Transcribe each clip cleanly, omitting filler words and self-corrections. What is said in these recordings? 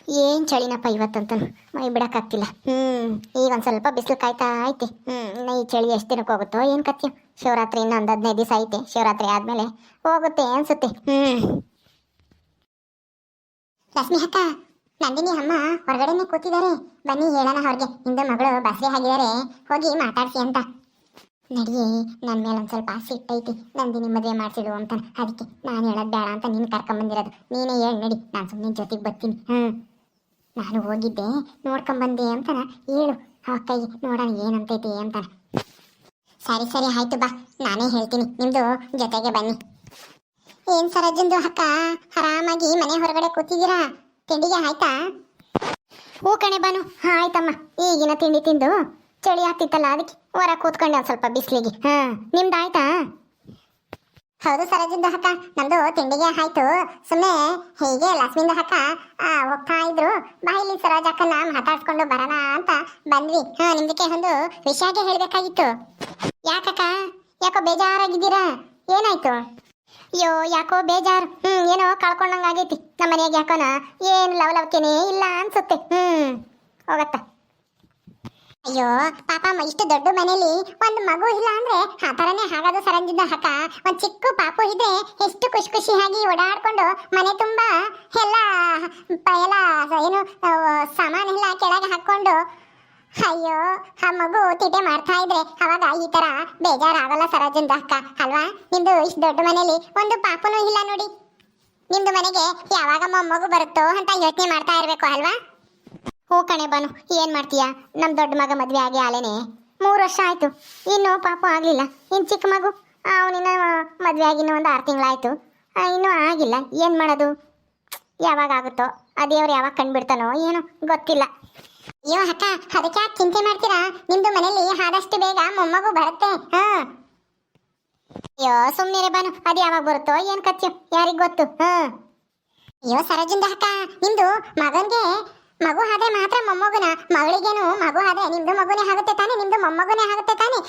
ಏನು ಚಳಿನಪ್ಪ ಇವತ್ತಂತೂ ಮೈ ಬಿಡೋಕ್ಕಾಗ್ತಿಲ್ಲ. ಈಗ ಒಂದು ಸ್ವಲ್ಪ ಬಿಸಿಲು ಕಾಯ್ತಾ ಐತೆ. ಇನ್ನು ಈ ಚಳಿ ಎಷ್ಟು ದಿನಕ್ಕೆ ಹೋಗುತ್ತೋ ಏನು ಕತ್ತೀವಿ. ಶಿವರಾತ್ರಿ ಇನ್ನೊಂದು 15 ದಿವಸ ಐತೆ. ಶಿವರಾತ್ರಿ ಆದಮೇಲೆ ಹೋಗುತ್ತೆ ಅನ್ಸುತ್ತೆ. ಲಕ್ಷ್ಮಿ ಅಕ್ಕ, ನಂದಿನಿ ಅಮ್ಮ ಹೊರಗಡೆನೆ ಕೂತಿದ್ದಾರೆ. ಬನ್ನಿ ಹೇಳೋಣ ಅವ್ರಿಗೆ, ನಿಮ್ದು ಮಗಳು ಬಸ್ರೆ ಆಗಿದ್ದಾರೆ, ಹೋಗಿ ಮಾತಾಡ್ಸಿ ಅಂತ. ನಡಿಯೇ, ನನ್ನ ಮೇಲೆ ಒಂದು ಸ್ವಲ್ಪ ಸಿಟ್ಟೈತಿ. ನಂದಿನಿ ಮದುವೆ ಮಾಡ್ಸಿಡು ಅಂತ. ಅದಕ್ಕೆ ನಾನು ಹೇಳೋದು ಬೇಡ ಅಂತ ನೀನು ಕರ್ಕೊಂಬಂದಿರೋದು. ನೀನೇ ಹೇಳಿ ನಡಿ, ನಾನು ಸುಮ್ಮನೆ ಜೊತೆಗೆ ಬರ್ತೀನಿ. ನಾನು ಹೋಗಿದ್ದೆ ನೋಡ್ಕೊಂಬಂದೆ ಅಂತಾನ ಹೇಳು ಅಕ್ಕಯ್ಯ, ನೋಡೋಣ ಏನಂತೈತಿ ಅಂತಾನ. ಸರಿ ಸರಿ ಆಯ್ತು ಬಾ, ನಾನೇ ಹೇಳ್ತೀನಿ, ನಿಮ್ಮದು ಜೊತೆಗೆ ಬನ್ನಿ. ಏನು ಸರೋಜಂದು ಅಕ್ಕ, ಆರಾಮಾಗಿ ಮನೆ ಹೊರಗಡೆ ಕೂತಿದ್ದೀರಾ? ತಿಂಡಿಗೆ ಆಯ್ತಾ? ಹೂ ಕಣೆ ಬಾನು, ಆಯ್ತಮ್ಮ. ಈಗಿನ ತಿಂಡಿ ತಿಂದು ಚಳಿ ಆಗ್ತಿತ್ತಲ್ಲ, ಅದಕ್ಕೆ ಹೊರ ಕೂತ್ಕೊಂಡೆ ಒಂದು ಸ್ವಲ್ಪ ಬಿಸಿಲಿಗೆ. ನಿಮ್ದು ಆಯ್ತಾ? ಹೌದು ಸರೋಜಂದು ಅಕ್ಕ, ನಮ್ದು ತಿಂಡಿಗೆ ಆಯ್ತು. ಸುಮ್ಮನೆ ಹೀಗೆ ಲಕ್ಷ್ಮಿಂದು ಅಕ್ಕ ಹೋಗ್ತಾ ಇದ್ರು, ಬಾಯಿಲಿ ಸರೋಜ ಅಕ್ಕನ ಮಾತಾಡ್ಸ್ಕೊಂಡು ಬರೋಣ ಅಂತ ಬಂದ್ವಿ. ನಿಮ್ದಕ್ಕೆ ಒಂದು ವಿಷಯಕ್ಕೆ ಹೇಳಬೇಕಾಗಿತ್ತು. ಯಾಕಕ್ಕ, ಯಾಕೋ ಬೇಜಾರಾಗಿದ್ದೀರಾ? ಏನಾಯ್ತು? ಅಯ್ಯೋ ಯಾಕೋ ಬೇಜಾರು. ಏನೋ ಕಳ್ಕೊಂಡಂಗಾಗೈತಿ ನಮ್ಮ ಮನೆಯಾಗ. ಯಾಕೋನ ಏನು ಲವಲವಿಕೆನೇ ಇಲ್ಲ ಅನ್ಸುತ್ತೆ. ಹೋಗತ್ತ. ಅಯ್ಯೋ ಪಾಪ, ಇಷ್ಟು ದೊಡ್ಡ ಮನೇಲಿ ಒಂದು ಮಗು ಇಲ್ಲ ಅಂದ್ರೆ ಆ ಥರನೇ ಆಗೋದು ಸರಂಜಿದ್ದ ಅಕ್ಕ. ಒಂದು ಚಿಕ್ಕ ಪಾಪು ಇದ್ರೆ ಎಷ್ಟು ಖುಷಿ ಖುಷಿಯಾಗಿ ಓಡಾಡ್ಕೊಂಡು ಮನೆ ತುಂಬ ಎಲ್ಲ ಏನು ಸಾಮಾನೆಲ್ಲ ಕೆಳಗೆ ಹಾಕ್ಕೊಂಡು, ಅಯ್ಯೋ ಆ ಮಗು ತಿಟೆ ಮಾಡ್ತಾ ಇದ್ರೆ ಅವಾಗ ಈ ತರ ಬೇಜಾರಾಗಲ್ಲ ಸರೋಜಂದು ಅಕ್ಕ ಅಲ್ವಾ? ನಿಮ್ದು ಇಷ್ಟು ದೊಡ್ಡ ಮನೇಲಿ ಒಂದು ಪಾಪನೂ ಇಲ್ಲ ನೋಡಿ. ನಿಮ್ದು ಮನೆಗೆ ಯಾವಾಗ ಮೊಮ್ಮಗು ಬರುತ್ತೋ ಅಂತ ಯೋಚನೆ ಮಾಡ್ತಾ ಇರ್ಬೇಕು ಅಲ್ವಾ? ಹೂ ಕಣೆ ಬಾನು, ಏನ್ ಮಾಡ್ತೀಯ? ನಮ್ ದೊಡ್ಡ ಮಗ ಮದ್ವೆ ಆಗಿ ಆಲೇನೆ 3 ವರ್ಷ ಆಯ್ತು, ಇನ್ನೂ ಪಾಪ ಆಗ್ಲಿಲ್ಲ. ಇನ್ ಚಿಕ್ಕ ಮಗು ಅವನಿನ್ನ ಮದ್ವೆ ಆಗಿನ ಒಂದು 6 ತಿಂಗಳಾಯ್ತು, ಇನ್ನೂ ಆಗಿಲ್ಲ. ಏನ್ ಮಾಡೋದು? ಯಾವಾಗ ಆಗುತ್ತೋ ಆ ದೇವ್ರು ಯಾವಾಗ ಕಂಡ್ಬಿಡ್ತಾನೋ ಏನೋ ಗೊತ್ತಿಲ್ಲ. ಅಯ್ಯೋ ಅಕ್ಕ, ಅದಕ್ಕೆ ಯಾಕೆ ಚಿಂತೆ ಮಾಡ್ತೀರಾ? ನಿಮ್ದು ಮನೇಲಿ ಆದಷ್ಟು ಬೇಗ ಮೊಮ್ಮಗು ಬರುತ್ತೆ. ಅಯ್ಯೋ ಸುಮ್ಮನೆ ಬಾನು, ಅದು ಯಾವಾಗ ಬರುತ್ತೋ ಏನ್ ಕತ್ಯೋ ಯಾರಿಗ್ ಗೊತ್ತು. ಅಯ್ಯೋ ಸರೋಜಂದು ಅಕ್ಕ, ನಿಮ್ದು ಮಗನ್ಗೆ ಮಗು ಆದ್ರೆ ಮಾತ್ರ ಮೊಮ್ಮಗುನ, ಮಗಳಿಗೇನು ಮಗು ಆದ್ರೆ ನಿಮ್ದು ಮಗುನೇ ಆಗುತ್ತೆ ತಾನೆ? ನಿಮ್ದು ಮೊಮ್ಮಗುನೇ ಆಗುತ್ತೆ ತಾನೆ?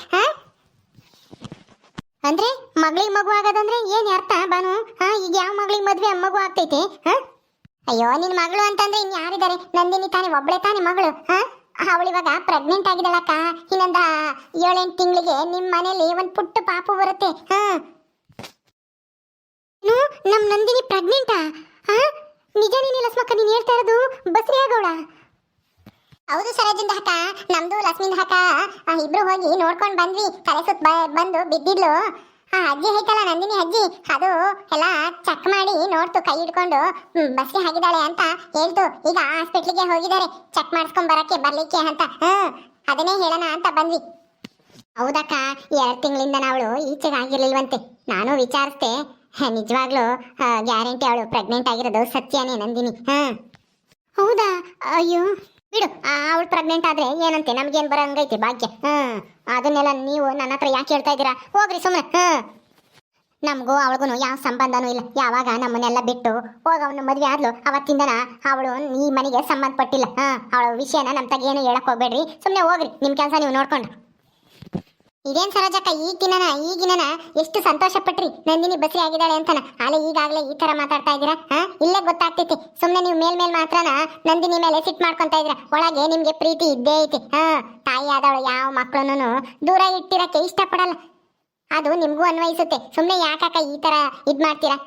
ಅಂದ್ರೆ ಮಗಳಿಗೆ ಮಗು ಆಗೋದಂದ್ರೆ ಏನ್ ಅರ್ಥ ಬಾನು? ಈಗ ಯಾವ ಮಗಳಿಗೆ ಮದ್ವೆ ಮಗು ಆಗ್ತೈತೆ? ಅಯ್ಯೋ ನಿನ್ ಮಗಳು ಅಂತಂದ್ರೆ ಇನ್ ಯಾರಿದ್ದಾರೆ? ನಂದಿನಿ ತಾನೆ, ಒಬ್ಳೆ ತಾನೆ ಮಗಳು. ಅವಳಿವಾಗ ಪ್ರೆಗ್ನೆಂಟ್ ಆಗಿದ್ದಾಳಕ್ಕ. ಇನ್ನೊಂದ 7-8 ತಿಂಗಳಿಗೆ ನಿಮ್ ಮನೇಲಿ ಒಂದ್ ಪುಟ್ಟ ಪಾಪು ಬರುತ್ತೆ. ನಮ್ ನಂದಿನಿ ಪ್ರೆಗ್ನೆಂಟಾ? ನಿಜ ನೀನು ಲಕ್ಷ್ಮಕ್ಕ, ನೀನ್ ಹೇಳ್ತಾ ಇರೋದು ಬಸ್ರಿ ಆಗೋಳ? ಹೌದು ಸರೋಜಂದು ಅಕ್ಕ, ನಮ್ದು ಲಕ್ಷ್ಮಿಂದ ಅಕ್ಕ ಇಬ್ರು ಹೋಗಿ ನೋಡ್ಕೊಂಡ್ ಬಂದ್ವಿ. ತಲೆ ಸುತ್ತ ಬಂದು ಬಿದ್ದಿದ್ಲು. ಅಜ್ಜಿ ಐತಲ್ಲ ನಂದಿನಿ ಅಜ್ಜಿ, ಅದು ಎಲ್ಲ ಚೆಕ್ ಮಾಡಿ ನೋಡ್ತು, ಕೈ ಹಿಡ್ಕೊಂಡು ಬಸ್ಗೆ ಆಗಿದ್ದಾಳೆ ಅಂತ ಹೇಳ್ತು. ಈಗ ಹಾಸ್ಪಿಟ್ಲಿಗೆ ಹೋಗಿದ್ದಾರೆ ಚೆಕ್ ಮಾಡಿಸ್ಕೊಂಡ್ ಬರ್ಲಿಕ್ಕೆ ಅಂತ. ಅದನ್ನೇ ಹೇಳೋಣ ಅಂತ ಬಂದ್ವಿ. ಹೌದಕ್ಕ, 2 ತಿಂಗಳಿಂದ ಅವಳು ಈಚೆಗೆ ಆಗಿರ್ಲಿಲ್ವಂತೆ. ನಾನು ವಿಚಾರಿಸ್ದೆ, ನಿಜವಾಗ್ಲೂ ಗ್ಯಾರಂಟಿ ಅವಳು ಪ್ರೆಗ್ನೆಂಟ್ ಆಗಿರೋದು ಸತ್ಯನೇ ನಂದಿನಿ. ಹೌದಾ? ಅಯ್ಯೋ ಬಿಡು, ಅವಳು ಪ್ರೆಗ್ನೆಂಟ್ ಆದ್ರೆ ಏನಂತೆ, ನಮ್ಗೇನ್ ಬರಂಗೈತೆ ಭಾಗ್ಯ. ಅದನ್ನೆಲ್ಲ ನೀವು ನನ್ನ ಹತ್ರ ಯಾಕೆ ಹೇಳ್ತಾ ಇದ್ದೀರಾ? ಹೋಗ್ರಿ ಸುಮ್ಮನೆ. ನಮಗೂ ಅವಳಿಗೂ ಯಾವ ಸಂಬಂಧನೂ ಇಲ್ಲ. ಯಾವಾಗ ನಮ್ಮನ್ನೆಲ್ಲ ಬಿಟ್ಟು ಹೋಗ ಅವನು ಮದ್ವೆ ಆದ್ಲು ಅವತ್ತಿಂದನ ಅವಳು ಈ ಮನೆಗೆ ಸಂಬಂಧಪಟ್ಟಿಲ್ಲ. ಅವಳ ವಿಷಯನ ನಮ್ಮ ತಗೇನು ಹೇಳಕ್ ಹೋಗ್ಬೇಡ್ರಿ, ಸುಮ್ಮನೆ ಹೋಗ್ರಿ ನಿಮ್ಮ ಕೆಲಸ ನೀವು ನೋಡ್ಕೊಂಡು. ಇದೇನ್ ಸರೋಜಕ್ಕ, ಈಗಿನ ಎಷ್ಟು ಸಂತೋಷ ಪಟ್ರಿ ನಂದಿನಿ ಬಸ್ರಿ ಆಗಿದ್ದಾಳೆ ಅಂತನ. ಆಲೆ ಈಗಾಗಲೇ ಈ ತರ ಮಾತಾಡ್ತಾ ಇದ್ದೀರಾ? ಇಲ್ಲೇ ಗೊತ್ತಾಗ್ತೈತಿ. ಸುಮ್ಮನೆ ನೀವು ಮೇಲ್ ಮಾತ್ರನ ನಂದಿನಿ ಮೇಲೆ ಸಿಟ್ ಮಾಡ್ಕೊಂತ ಇದ್ದೀರಾ. ಒಳಗೆ ನಿಮ್ಗೆ ಪ್ರೀತಿ ಇದ್ದೇ ಐತಿ. ತಾಯಿ ಆದವಳು ಯಾವ ಮಕ್ಕಳನ್ನು ದೂರ ಇಟ್ಟಿರಕ್ಕೆ ಇಷ್ಟಪಡಲ್ಲ. ಅದು ನಿಮ್ಗೂ ಅನ್ವಯಿಸುತ್ತೆ. ಸುಮ್ಮನೆ ಯಾಕಕ್ಕ ಈ ತರ ಇದ್ ಮಾಡ್ತೀರಾ?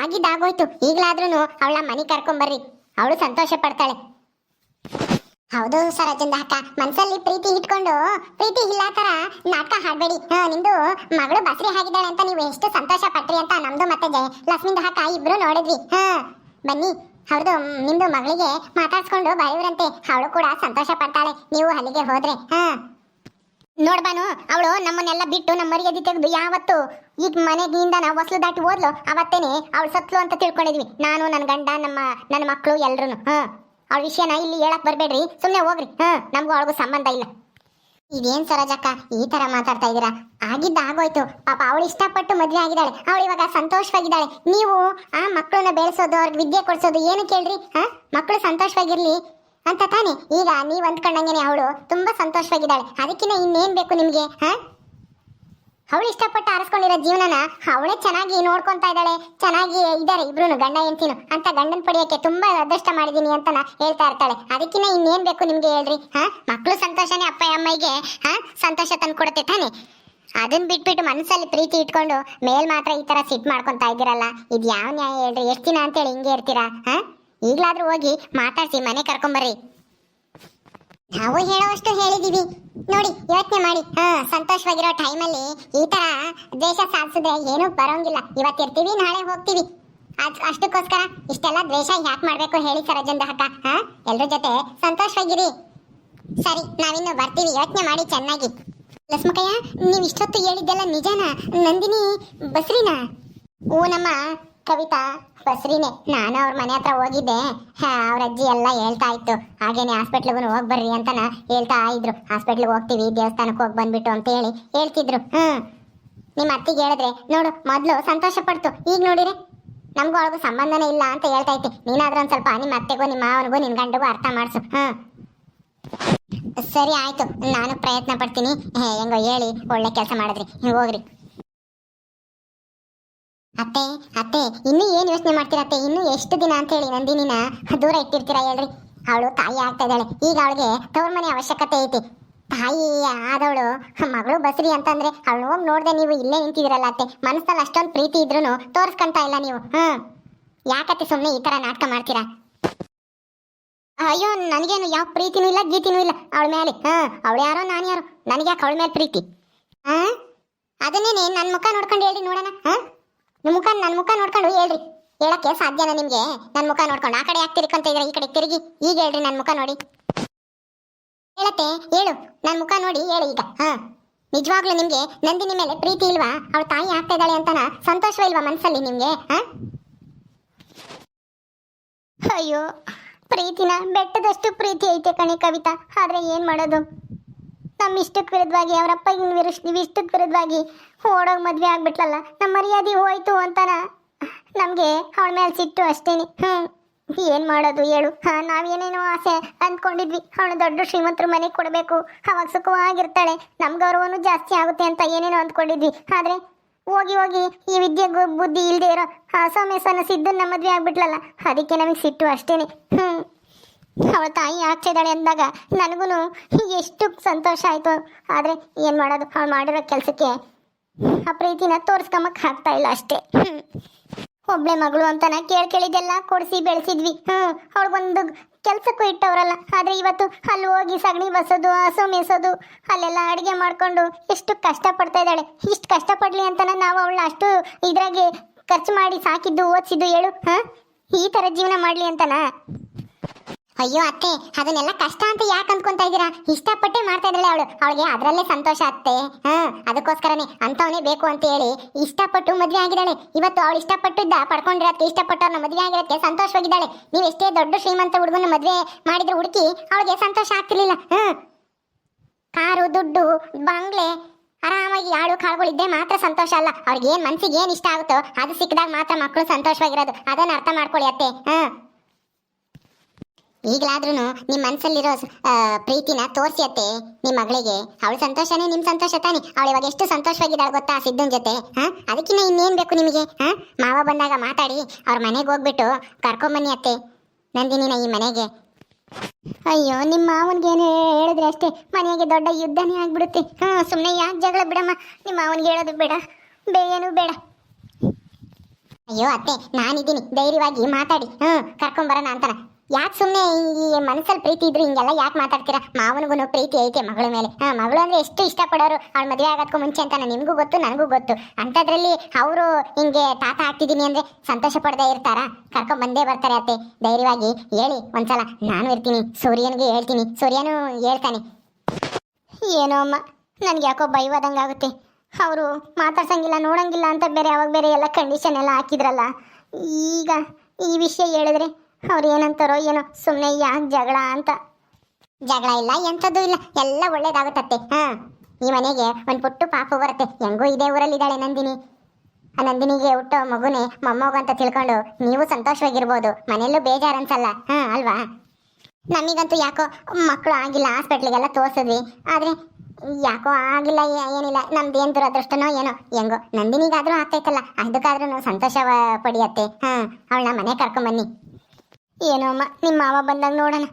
ಆಗಿದ್ದಾಗೋಯ್ತು. ಈಗಲಾದ್ರೂ ಅವಳ ಮನೆ ಕರ್ಕೊಂಬರ್ರಿ, ಅವಳು ಸಂತೋಷ ಪಡ್ತಾಳೆ. ಹೌದು ಸರೋಜಂದು ಅಕ್ಕ, ಮನ್ಸಲ್ಲಿ ಪ್ರೀತಿ ಇಟ್ಕೊಂಡು ಪ್ರೀತಿ ಇಲ್ಲ ತರ ನಾಟಕ ಹಾಡ್ಬೇಡಿ. ನಿಮ್ದು ಮಗಳು ಬಸ್ರಿ ಆಗಿದ್ದಾಳೆ ಅಂತ ನೀವು ಎಷ್ಟು ಸಂತೋಷ ಪಟ್ರಿ ಅಂತ ನಮ್ದು ಮತ್ತೆ ಲಕ್ಷ್ಮಿಂದು ಅಕ್ಕ ಇಬ್ರು ನೋಡಿದ್ವಿ. ಬನ್ನಿ, ಅವ್ರದ್ದು ನಿಮ್ದು ಮಗಳಿಗೆ ಮಾತಾಡ್ಸ್ಕೊಂಡು ಬರೆಯುವ್ರಂತೆ. ಅವಳು ಕೂಡ ಸಂತೋಷ ಪಡ್ತಾಳೆ ನೀವು ಅಲ್ಲಿಗೆ ಹೋದ್ರೆ. ನೋಡ್ಬಾನು, ಅವಳು ನಮ್ಮನ್ನೆಲ್ಲ ಬಿಟ್ಟು ನಮ್ಮ ಮರ್ಯಾದೆ ತೆಗೆದು ಯಾವತ್ತು ಈಗ ಮನೆಗಿಂದ ನಾವು ಹೊಸಲು ದಾಟಿ ಹೋದ್ಲು ಅವತ್ತೇನೆ ಅವಳು ಸತ್ಲು ಅಂತ ತಿಳ್ಕೊಂಡಿದ್ವಿ. ನಾನು, ನನ್ನ ಗಂಡ, ನನ್ನ ಮಕ್ಕಳು ಎಲ್ರು. ಅವಳ ವಿಷಯನ ಇಲ್ಲಿ ಹೇಳಕ್ ಬರ್ಬೇಡ್ರಿ, ಸುಮ್ಮನೆ ಹೋಗ್ರಿ. ನಮಗೂ ಅವಳಿಗೂ ಸಂಬಂಧ ಇಲ್ಲ. ಇದೇನ್ ಸರೋಜಕ್ಕ ಈ ತರ ಮಾತಾಡ್ತಾ ಇದ್ದೀರಾ? ಆಗೋಯ್ತು. ಪಾಪ ಅವಳು ಇಷ್ಟಪಟ್ಟು ಮದ್ವೆ ಆಗಿದ್ದಾಳೆ, ಅವಳು ಇವಾಗ ಸಂತೋಷವಾಗಿದ್ದಾಳೆ. ನೀವು ಆ ಮಕ್ಕಳನ್ನ ಬೆಳೆಸೋದು, ಅವ್ರಿಗೆ ವಿದ್ಯೆ ಕೊಡ್ಸೋದು ಏನು ಕೇಳ್ರಿ? ಮಕ್ಕಳು ಸಂತೋಷವಾಗಿರ್ಲಿ ಅಂತ ತಾನೆ. ಈಗ ನೀವ್ ಅಂದ್ಕೊಂಡಂಗೆನೆ ಅವಳು ತುಂಬಾ ಸಂತೋಷವಾಗಿದ್ದಾಳೆ. ಅದಕ್ಕಿಂತ ಇನ್ನೇನ್ ಬೇಕು ನಿಮ್ಗೆ? ಅವಳು ಇಷ್ಟಪಟ್ಟು ಆರಿಸ್ಕೊಂಡಿರೋ ಜೀವನನ ಅವಳೇ ಚೆನ್ನಾಗಿ ನೋಡ್ಕೊಂತಾ ಇದ್ದಾಳೆ, ಚೆನ್ನಾಗಿ ಇದ್ದಾರೆ ಇಬ್ರು ಗಂಡ ಹೆಂಡ್ತಿನು ಅಂತ ಗಂಡನ್ ಪಡೆಯಕ್ಕೆ ತುಂಬಾ ಅದೃಷ್ಟ ಮಾಡಿದೀನಿ ಅಂತ ಹೇಳ್ತಾ ಇರ್ತಾಳೆ. ಅದಕ್ಕಿಂತ ಇನ್ನೇನ್ ಬೇಕು ನಿಮ್ಗೆ ಹೇಳ್ರಿ? ಮಕ್ಕಳು ಸಂತೋಷನೇ ಅಪ್ಪ ಅಮ್ಮಗೆ ಸಂತೋಷ ತಂದು ಕೊಡುತ್ತೆ ತಾನೆ. ಅದನ್ನ ಬಿಟ್ಬಿಟ್ಟು ಮನಸ್ಸಲ್ಲಿ ಪ್ರೀತಿ ಇಟ್ಕೊಂಡು ಮೇಲ್ ಮಾತ್ರ ಈ ತರ ಸಿಟ್ ಮಾಡ್ಕೊಂತಾ ಇದ್ದೀರಲ್ಲ, ಇದು ಯಾವ ನ್ಯಾಯ ಹೇಳ್ರಿ? ಎಷ್ಟು ದಿನ ಅಂತೇಳಿ ಹಿಂಗೆ ಇರ್ತೀರಾ? ಈಗ್ಲಾದ್ರೂ ಹೋಗಿ ಮಾತಾಡ್ಸಿ ಮನೆ ಕರ್ಕೊಂಬರ್ರಿ. ನಾವು ಹೇಳೋವಷ್ಟು ಹೇಳಿದೀವಿ ನೋಡಿ, ಯೋಚನೆ ಮಾಡಿ. ಸಂತೋಷವಾಗಿರೋ ಟೈಮಲ್ಲಿ ಈ ತರ ದೇಶ ಸಾಧಿಸಿದ್ರೆ ಏನೂ ಬರೋಂಗಿಲ್ಲ. ಇವತ್ತಿರ್ತೀವಿ, ನಾಳೆ ಹೋಗ್ತೀವಿ. ಅಷ್ಟಕ್ಕೋಸ್ಕರ ಇಷ್ಟೆಲ್ಲ ದ್ವೇಷ ಯಾಕೆ ಮಾಡ್ಬೇಕು ಹೇಳಿ ಸರೋಜಂದ ಅಕ್ಕ? ಎಲ್ರ ಜೊತೆ ಸಂತೋಷವಾಗಿರಿ. ಸರಿ, ನಾವಿನ್ನು ಬರ್ತೀವಿ, ಯೋಚನೆ ಮಾಡಿ ಚೆನ್ನಾಗಿ. ಲಕ್ಷ್ಮಕ್ಕಯ್ಯ, ನೀವು ಇಷ್ಟೊತ್ತು ಹೇಳಿದ್ದೆಲ್ಲ ನಿಜನಾ? ನಂದಿನಿ ಬಸ್ರಿನಾ? ನಮ್ಮ ಕವಿತಾ ಬಸ್ರಿನೇ. ನಾನು ಅವ್ರ ಮನೆ ಹತ್ರ ಹೋಗಿದ್ದೆ, ಅವ್ರ ಅಜ್ಜಿ ಎಲ್ಲ ಹೇಳ್ತಾ ಇತ್ತು, ಹಾಗೇನೆ ಹಾಸ್ಪಿಟ್ಲಿಗೂ ಹೋಗಿ ಬರ್ರಿ ಅಂತನ ಹೇಳ್ತಾ ಇದ್ರು. ಹಾಸ್ಪಿಟ್ಲಿಗೆ ಹೋಗ್ತೀವಿ, ದೇವಸ್ಥಾನಕ್ಕೆ ಹೋಗಿ ಬಂದ್ಬಿಟ್ಟು ಅಂತ ಹೇಳಿ ಹೇಳ್ತಿದ್ರು. ನಿಮ್ಮ ಅತ್ತಿಗೆ ಹೇಳಿದ್ರೆ ನೋಡು, ಮೊದಲು ಸಂತೋಷ ಪಡ್ತು, ಈಗ ನೋಡಿರಿ ನಮಗೂ ಅವಳಿಗೂ ಸಂಬಂಧನೇ ಇಲ್ಲ ಅಂತ ಹೇಳ್ತಾ ಇತ್ತು. ನೀನಾದ್ರೂ ಒಂದು ಸ್ವಲ್ಪ ನಿಮ್ಮ ಅತ್ತೆಗೂ ನಿಮ್ಮ ಮಾವನಿಗೂ ನಿನ್ನ ಗಂಡಗೂ ಅರ್ಥ ಮಾಡಿಸು. ಸರಿ ಆಯ್ತು, ನಾನು ಪ್ರಯತ್ನ ಪಡ್ತೀನಿ. ಹೆಂಗೋ ಹೇಳಿ ಒಳ್ಳೆ ಕೆಲಸ ಮಾಡಿದ್ರಿ, ಹೋಗ್ರಿ. ಅತ್ತೆ ಅತ್ತೆ, ಇನ್ನೂ ಏನು ಯೋಚನೆ ಮಾಡ್ತೀರತ್ತೆ? ಇನ್ನೂ ಎಷ್ಟು ದಿನ ಅಂತ ಹೇಳಿ ನಂದಿನಿನ ದೂರ ಇಟ್ಟಿರ್ತೀರಾ ಹೇಳ್ರಿ? ಅವಳು ತಾಯಿ ಆಗ್ತಾ ಇದ್ದಾಳೆ, ಈಗ ಅವಳಿಗೆ ತವ್ರ ಮನೆ ಅವಶ್ಯಕತೆ ಐತಿ. ತಾಯಿ ಆದವಳು ಮಗಳು ಬಸ್ರಿ ಅಂತಂದ್ರೆ ಅವಳು ಹೋಗಿ ನೋಡ್ದೆ ನೀವು ಇಲ್ಲೇ ನಿಂತಿದ್ದೀರಲ್ಲ ಅತ್ತೆ. ಮನಸ್ಸಲ್ಲಿ ಅಷ್ಟೊಂದು ಪ್ರೀತಿ ಇದ್ರೂ ತೋರಿಸ್ಕೊಂತ ಇಲ್ಲ ನೀವು. ಯಾಕತ್ತೆ ಸುಮ್ಮನೆ ಈ ತರ ನಾಟಕ ಮಾಡ್ತೀರಾ? ಅಯ್ಯೋ, ನನಗೇನು ಯಾವ ಪ್ರೀತಿನೂ ಇಲ್ಲ ಗೀತಿನೂ ಇಲ್ಲ ಅವಳ ಮೇಲೆ. ಅವಳು ಯಾರೋ ನಾನು ಯಾರೋ, ನನಗೆ ಯಾಕೆ ಅವಳ ಮೇಲೆ ಪ್ರೀತಿ? ಅದನ್ನೇನೆ ನನ್ನ ಮುಖ ನೋಡ್ಕೊಂಡು ಹೇಳ್ರಿ ನೋಡೋಣ. ನನ್ನ ಮುಖ ನೋಡ್ಕೊಂಡು ಹೇಳ್ರಿ, ಹೇಳಕ್ಕೆ ಸಾಧ್ಯನಾ ನಿಮ್ಗೆ? ನನ್ನ ಮುಖ ನೋಡ್ಕೊಂಡು ಆ ಕಡೆ ಯಾಕೆ ತಿರ್ಕೊಂತ ಇದ್ರೆ ಈ ಕಡೆ ತಿರುಗಿ ಈಗ ಹೇಳ್ರಿ ನನ್ನ ಮುಖ ನೋಡಿ. ಹೇಳತ್ತೆ ಹೇಳು, ನನ್ನ ಮುಖ ನೋಡಿ ಹೇಳಿ ಈಗ. ನಿಜವಾಗ್ಲೂ ನಿಮ್ಗೆ ನಂದಿನಿ ಮೇಲೆ ಪ್ರೀತಿ ಇಲ್ವಾ? ಅವಳು ತಾಯಿ ಆಗ್ತಾ ಇದ್ದಾಳೆ ಅಂತನ ಸಂತೋಷವಿಲ್ವಾ ಮನಸ್ಸಲ್ಲಿ ನಿಮ್ಗೆ? ಅಯ್ಯೋ, ಪ್ರೀತಿನ ಬೆಟ್ಟದಷ್ಟು ಪ್ರೀತಿ ಐತೆ ಕಣೆ ಕವಿತಾ. ಆದ್ರೆ ಏನ್ ಮಾಡೋದು, ನಮ್ಮ ಇಷ್ಟಕ್ಕೆ ವಿರುದ್ಧವಾಗಿ ಅವರಪ್ಪಗಿನ ಇಷ್ಟಕ್ಕೆ ವಿರುದ್ಧವಾಗಿ ಓಡೋಗಿ ಮದ್ವೆ ಆಗ್ಬಿಟ್ಲಲ್ಲ. ನಮ್ಮ ಮರ್ಯಾದೆ ಹೋಯ್ತು ಅಂತನ ನಮ್ಗೆ ಅವಳ ಮೇಲೆ ಸಿಟ್ಟು ಅಷ್ಟೇನೆ. ಏನ್ ಮಾಡೋದು ಹೇಳು? ನಾವೇನೇನೋ ಆಸೆ ಅಂದ್ಕೊಂಡಿದ್ವಿ, ಅವಳು ದೊಡ್ಡ ಶ್ರೀಮಂತರ ಮನೆಗೆ ಕೊಡಬೇಕು, ಅವಾಗ ಸುಖವಾಗಿರ್ತಾಳೆ, ನಮ್ ಗೌರವನು ಜಾಸ್ತಿ ಆಗುತ್ತೆ ಅಂತ ಏನೇನೋ ಅಂದ್ಕೊಂಡಿದ್ವಿ. ಆದ್ರೆ ಹೋಗಿ ಹೋಗಿ ಈ ವಿದ್ಯೆ ಬುದ್ಧಿ ಇಲ್ದೇ ಇರೋ ಸೋಮೇಶನ ಸಿದ್ದನ್ನ ಮದ್ವೆ ಆಗ್ಬಿಟ್ಲಲ್ಲ, ಅದಕ್ಕೆ ನಮಗೆ ಸಿಟ್ಟು ಅಷ್ಟೇನೆ. ಅವಳ ತಾಯಿ ಆಗ್ತಿದ್ದಾಳೆ ಅಂದಾಗ ನನಗೂ ಎಷ್ಟು ಸಂತೋಷ ಆಯ್ತು. ಆದ್ರೆ ಏನ್ ಮಾಡೋದು, ಅವಳು ಮಾಡಿರೋ ಕೆಲಸಕ್ಕೆ ಆ ಪ್ರೀತಿನ ತೋರಿಸ್ಕೊಂಬಕ್ ಆಗ್ತಾ ಇಲ್ಲ ಅಷ್ಟೇ. ಒಬ್ಳೆ ಮಗಳು ಅಂತನ ಕೇಳಿದೆಲ್ಲ ಕೊಡಿಸಿ ಬೆಳೆಸಿದ್ವಿ. ಅವಳಿಗೊಂದು ಕೆಲ್ಸಕ್ಕೂ ಇಟ್ಟವ್ರಲ್ಲ. ಆದ್ರೆ ಇವತ್ತು ಅಲ್ಲಿ ಹೋಗಿ ಸಗಣಿ ಬಸೋದು, ಹಸು ಮೇಸೋದು, ಅಲ್ಲೆಲ್ಲ ಅಡಿಗೆ ಮಾಡ್ಕೊಂಡು ಎಷ್ಟು ಕಷ್ಟ ಪಡ್ತಾ ಇದ್ದಾಳೆ. ಇಷ್ಟು ಕಷ್ಟಪಡ್ಲಿ ಅಂತನ ನಾವು ಅವಳ ಅಷ್ಟು ಇದ್ರಾಗೆ ಖರ್ಚು ಮಾಡಿ ಸಾಕಿದ್ದು ಓದಿಸಿದ್ದು ಹೇಳು? ಈ ತರ ಜೀವನ ಮಾಡ್ಲಿ ಅಂತನ? ಅಯ್ಯೋ ಅತ್ತೆ, ಅದನ್ನೆಲ್ಲ ಕಷ್ಟ ಅಂತ ಯಾಕೆ ಅಂದ್ಕೊಂತಾ ಇದ್ದೀರಾ? ಇಷ್ಟಪಟ್ಟೆ ಮಾಡ್ತಾ ಇದ್ದಾಳೆ ಅವಳು, ಅವಳಿಗೆ ಅದರಲ್ಲೇ ಸಂತೋಷ ಅತ್ತೆ. ಅದಕ್ಕೋಸ್ಕರನೇ ಅಂತವನೇ ಬೇಕು ಅಂತ ಹೇಳಿ ಇಷ್ಟಪಟ್ಟು ಮದ್ವೆ ಆಗಿದ್ದಾಳೆ. ಇವತ್ತು ಅವಳು ಇಷ್ಟಪಟ್ಟಿದ್ದ ಪಡ್ಕೊಂಡಿರೋದಕ್ಕೆ, ಇಷ್ಟಪಟ್ಟವ್ರನ್ನ ಮದ್ವೆ ಆಗಿರೋದಕ್ಕೆ ಸಂತೋಷವಾಗಿದ್ದಾಳೆ. ನೀವು ಎಷ್ಟೇ ದೊಡ್ಡ ಶ್ರೀಮಂತ ಹುಡುಗನ ಮದ್ವೆ ಮಾಡಿದ್ರೆ ಹುಡುಕಿ ಅವಳಿಗೆ ಸಂತೋಷ ಆಗ್ತಿರ್ಲಿಲ್ಲ. ಕಾರು, ದುಡ್ಡು, ಬಂಗ್ಲೆ, ಆರಾಮಾಗಿ ಆಳು ಕಾಳುಗಳಿದ್ದೆ ಮಾತ್ರ ಸಂತೋಷ ಅಲ್ಲ. ಅವ್ರಿಗೆ ಏನ್ ಮನ್ಸಿಗೆ ಏನ್ ಇಷ್ಟ ಆಗುತ್ತೋ ಅದು ಸಿಕ್ಕಿದಾಗ ಮಾತ್ರ ಮಕ್ಕಳು ಸಂತೋಷವಾಗಿರೋದು. ಅದನ್ನ ಅರ್ಥ ಮಾಡ್ಕೊಳ್ಳಿ ಅತ್ತೆ. ಈಗಲಾದ್ರೂ ನಿಮ್ಮ ಮನಸ್ಸಲ್ಲಿರೋ ಪ್ರೀತಿನ ತೋರಿಸಿ ನಿಮ್ಮ ಮಗಳಿಗೆ. ಅವಳ ಸಂತೋಷನೇ ನಿಮ್ಮ ಸಂತೋಷ ತಾನೆ. ಅವಳು ಇವಾಗ ಎಷ್ಟು ಸಂತೋಷವಾಗಿದ್ದಾಳೆ ಗೊತ್ತಾ ಸಿದ್ಧನ್ ಜೊತೆ? ಅದಕ್ಕಿಂತ ಇನ್ನೇನು ಬೇಕು ನಿಮಗೆ? ಮಾವ ಬಂದಾಗ ಮಾತಾಡಿ ಅವ್ರ ಮನೆಗೆ ಹೋಗ್ಬಿಟ್ಟು ಕರ್ಕೊಂಬನ್ನಿ ಅತ್ತೆ ನಂದಿನಿನ ಈ ಮನೆಗೆ. ಅಯ್ಯೋ, ನಿಮ್ಮ ಮಾವನ್ಗೇನು ಹೇಳಿದ್ರೆ ಅಷ್ಟೇ ಮನೆಗೆ ದೊಡ್ಡ ಯುದ್ಧನೇ ಆಗ್ಬಿಡುತ್ತೆ. ಸುಮ್ಮನೆ ಯಾಕೆ ಜಗಳ ಬಿಡಮ್ಮ, ನಿಮ್ಮ ಮಾವನ್ಗೆ ಹೇಳೋದು ಬೇಡ, ಏನು ಬೇಡ. ಅಯ್ಯೋ ಅತ್ತೆ, ನಾನಿದ್ದೀನಿ, ಧೈರ್ಯವಾಗಿ ಮಾತಾಡಿ ಕರ್ಕೊಂಬರೋಣ ಅಂತಾನ. ಯಾಕೆ ಸುಮ್ಮನೆ ಈ ಮನಸ್ಸಲ್ಲಿ ಪ್ರೀತಿ ಇದ್ರು ಹಿಂಗೆಲ್ಲ ಯಾಕೆ ಮಾತಾಡ್ತೀರಾ? ಮಾವನಿಗೂ ಪ್ರೀತಿ ಐತೆ ಮಗಳ ಮೇಲೆ. ಮಗಳು ಅಂದ್ರೆ ಎಷ್ಟು ಇಷ್ಟಪಡೋರು ಅವಳು ಮದುವೆ ಆಗೋದಕ್ಕೂ ಮುಂಚೆ ಅಂತ ನಿಮಗೂ ಗೊತ್ತು, ನನಗೂ ಗೊತ್ತು. ಅಂಥದ್ರಲ್ಲಿ ಅವರು ಹಿಂಗೆ ತಾತ ಆಗ್ತಿದ್ದೀನಿ ಅಂದ್ರೆ ಸಂತೋಷ ಪಡದೆ ಇರ್ತಾರಾ? ಕರ್ಕೊಂಡ್ ಬಂದೇ ಬರ್ತಾರೆ ಅತ್ತೆ. ಧೈರ್ಯವಾಗಿ ಹೇಳಿ ಒಂದ್ಸಲ, ನಾನು ಇರ್ತೀನಿ, ಸೂರ್ಯನಿಗೆ ಹೇಳ್ತೀನಿ, ಸೂರ್ಯನೂ ಹೇಳ್ತಾನೆ. ಏನೋ ಅಮ್ಮ, ನನಗೆ ಯಾಕೋ ಭಯವಾದಂಗಾಗುತ್ತೆ. ಅವರು ಮಾತಾಡ್ಸಂಗಿಲ್ಲ, ನೋಡಂಗಿಲ್ಲ ಅಂತ ಬೇರೆ ಅವಾಗ ಬೇರೆ ಎಲ್ಲ ಕಂಡೀಷನ್ ಎಲ್ಲ ಹಾಕಿದ್ರಲ್ಲ. ಈಗ ಈ ವಿಷಯ ಹೇಳಿದ್ರೆ ಅವ್ರು ಏನಂತಾರೋ ಏನೋ, ಸುಮ್ಮನೆ ಯಾಕೆ ಜಗಳ ಅಂತ. ಜಗಳ ಇಲ್ಲ, ಎಂಥದ್ದು ಇಲ್ಲ, ಎಲ್ಲ ಒಳ್ಳೇದಾಗುತ್ತತ್ತೆ. ಈ ಮನೆಗೆ ಒಂದು ಪುಟ್ಟು ಪಾಪು ಬರುತ್ತೆ. ಹೆಂಗೂ ಇದೇ ಊರಲ್ಲಿದ್ದಾಳೆ ನಂದಿನಿ. ಆ ನಂದಿನಿಗೆ ಹುಟ್ಟೋ ಮಗುನೇ ಮೊಮ್ಮಗು ಅಂತ ತಿಳ್ಕೊಂಡು ನೀವು ಸಂತೋಷವಾಗಿರ್ಬೋದು, ಮನೆಯಲ್ಲೂ ಬೇಜಾರು ಅನ್ಸಲ್ಲ ಅಲ್ವಾ? ನಮಗಂತೂ ಯಾಕೋ ಮಕ್ಕಳು ಆಗಿಲ್ಲ, ಹಾಸ್ಪಿಟ್ಲಿಗೆಲ್ಲ ತೋರಿಸಿದ್ವಿ. ಆದರೆ ಯಾಕೋ ಆಗಿಲ್ಲ, ಏನಿಲ್ಲ, ನಮ್ದು ಏನ್ ದುರದೃಷ್ಟನೋ ಏನೋ, ಹೆಂಗೋ ನಂದಿನಿಗಾದ್ರೂ ಆಗ್ತೈತಲ್ಲ, ಅದಕ್ಕಾದ್ರೂ ಸಂತೋಷ ಪಡಿಯತ್ತೆ. ಅವಳನ್ನ ಮನೆ ಕರ್ಕೊಂಬನ್ನಿ. ಏನೋ ಅಮ್ಮ, ನಿಮ್ಮ ಮಾವ ಬಂದಾಗ ನೋಡೋಣ.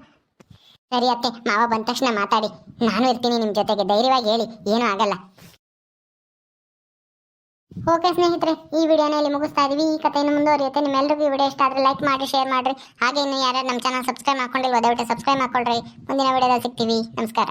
ಸರಿ ಅತ್ತೆ, ಮಾವ ಬಂದ ತಕ್ಷಣ ಮಾತಾಡಿ, ನಾನು ಇರ್ತೀನಿ ನಿಮ್ಮ ಜೊತೆಗೆ, ಧೈರ್ಯವಾಗಿ ಹೇಳಿ, ಏನೂ ಆಗಲ್ಲ. ಓಕೆ ಸ್ನೇಹಿತರೆ, ಈ ವಿಡಿಯೋನ ಇಲ್ಲಿ ಮುಗಿಸ್ತಾ ಇದೀವಿ. ಈ ಕಥೆಯನ್ನು ಮುಂದುವರಿಯುತ್ತೆ. ನಿಮ್ಮೆಲ್ಲರಿಗೂ ಈ ವಿಡಿಯೋ ಇಷ್ಟ ಆದರೆ ಲೈಕ್ ಮಾಡಿ, ಶೇರ್ ಮಾಡಿರಿ. ಹಾಗೆ ಇನ್ನು ಯಾರ್ಯಾರು ನಮ್ಮ ಚಾನಲ್ ಸಬ್ಸ್ಕ್ರೈಬ್ ಮಾಡ್ಕೊಂಡಿಲ್ವೋ ದಯವಿಟ್ಟು ಸಬ್ಸ್ಕ್ರೈಬ್ ಮಾಡ್ಕೊಳ್ರಿ. ಮುಂದಿನ ವಿಡಿಯೋದಲ್ಲಿ ಸಿಗ್ತೀವಿ. ನಮಸ್ಕಾರ.